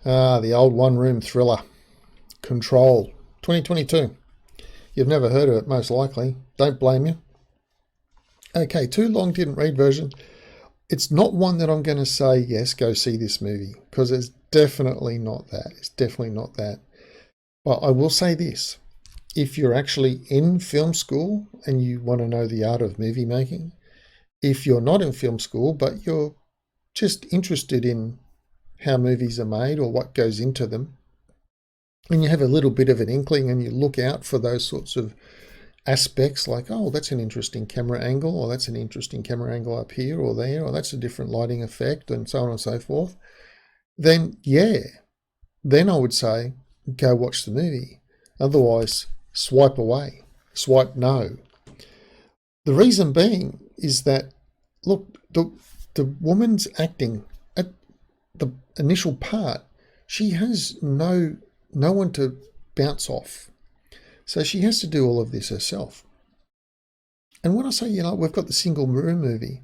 The old one-room thriller, Control, 2022. You've never heard of it, most likely. Don't blame you. Okay, too long didn't read version. It's not one that I'm going to say, yes, go see this movie, because it's definitely not that. It's definitely not that. But I will say this. If you're actually in film school and you want to know the art of movie making, if you're not in film school, but you're just interested in how movies are made or what goes into them, and you have a little bit of an inkling and you look out for those sorts of aspects like, oh, that's an interesting camera angle, or that's an interesting camera angle up here or there, or that's a different lighting effect, and so on and so forth, then then I would say go watch the movie. Otherwise, swipe away, swipe no. The reason being is that, look, the woman's acting at the initial part, she has no one to bounce off. So she has to do all of this herself. And when I say, we've got the single room movie,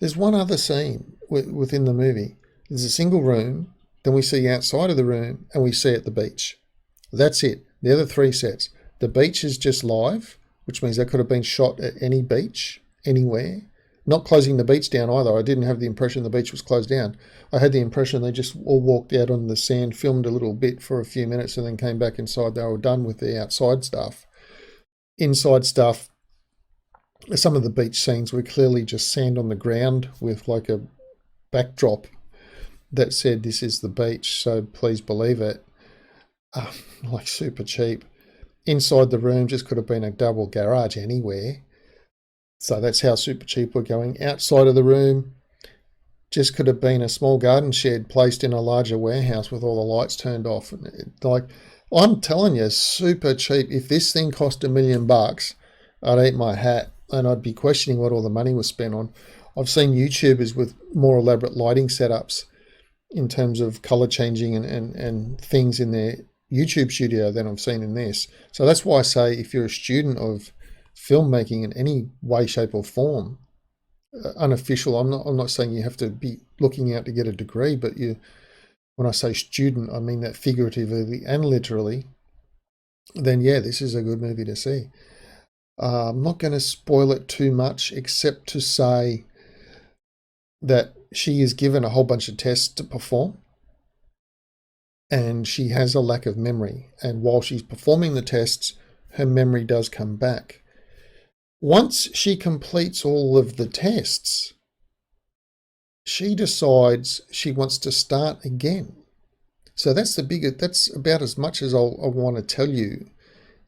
there's one other scene within the movie. There's a single room, then we see outside of the room, and we see at the beach. That's it. The other three sets. The beach is just live, which means that could have been shot at any beach, anywhere. Not closing the beach down either. I didn't have the impression the beach was closed down. I had the impression they just all walked out on the sand, filmed a little bit for a few minutes, and then came back inside. They were done with the outside stuff. Inside stuff, some of the beach scenes were clearly just sand on the ground with like a backdrop that said, "This is the beach, so please believe it." Like super cheap. Inside the room just could have been a double garage anywhere. So that's how super cheap we're going. Outside of the room just could have been a small garden shed placed in a larger warehouse with all the lights turned off. Like, I'm telling you, super cheap. If this thing cost $1 million, I'd eat my hat and I'd be questioning what all the money was spent on. I've seen YouTubers with more elaborate lighting setups in terms of color changing and things in their YouTube studio than I've seen in this. So that's why I say, if you're a student of filmmaking in any way, shape or form, unofficial, I'm not saying you have to be looking out to get a degree, but when I say student, I mean that figuratively and literally, then this is a good movie to see. I'm not going to spoil it too much, except to say that she is given a whole bunch of tests to perform, and she has a lack of memory. And while she's performing the tests, her memory does come back. Once she completes all of the tests, she decides she wants to start again. So that's about as much as I want to tell you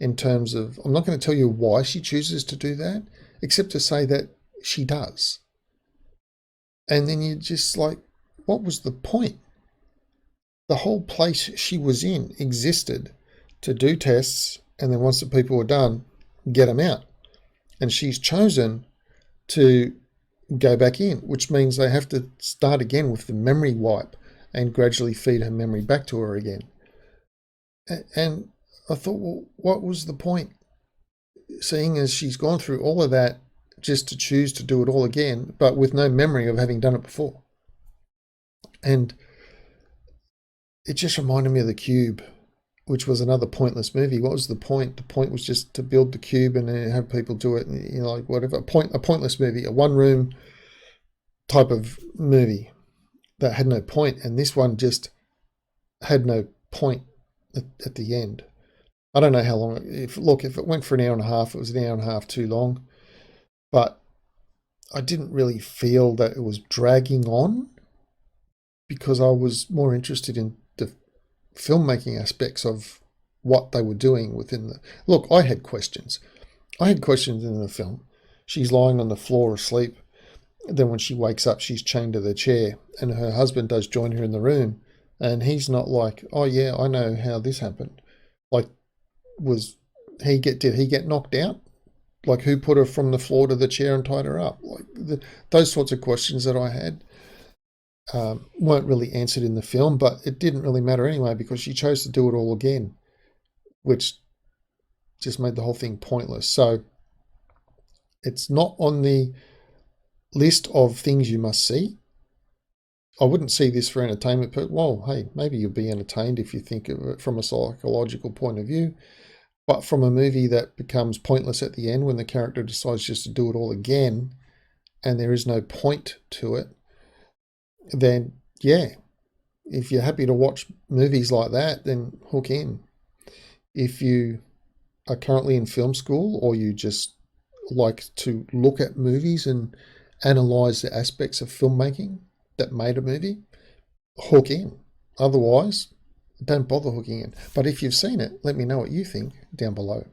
in terms of, I'm not going to tell you why she chooses to do that, except to say that she does. And then you're just like, what was the point? The whole place she was in existed to do tests, and then once the people were done, get them out. And she's chosen to go back in, which means they have to start again with the memory wipe and gradually feed her memory back to her again. And I thought, well, what was the point? Seeing as she's gone through all of that just to choose to do it all again, but with no memory of having done it before. And it just reminded me of The Cube, which was another pointless movie. What was the point? The point was just to build the cube and then have people do it, like whatever. A pointless movie, a one-room type of movie that had no point. And this one just had no point at the end. I don't know how long. If it went for an hour and a half, it was an hour and a half too long. But I didn't really feel that it was dragging on, because I was more interested in the filmmaking aspects of what they were doing within the... Look, I had questions. In the film. She's lying on the floor asleep. Then when she wakes up, she's chained to the chair, and her husband does join her in the room, and he's not like, oh yeah, I know how this happened. Like, did he get knocked out? Like, who put her from the floor to the chair and tied her up? Like, those sorts of questions that I had weren't really answered in the film, but it didn't really matter anyway, because she chose to do it all again, which just made the whole thing pointless. So it's not on the list of things you must see, I wouldn't see this for entertainment, but well, hey, maybe you'll be entertained if you think of it from a psychological point of view. But from a movie that becomes pointless at the end when the character decides just to do it all again and there is no point to it, then yeah, if you're happy to watch movies like that, then hook in. If you are currently in film school or you just like to look at movies and analyze the aspects of filmmaking that made a movie, hook in. Otherwise, don't bother hooking in. But if you've seen it, let me know what you think down below.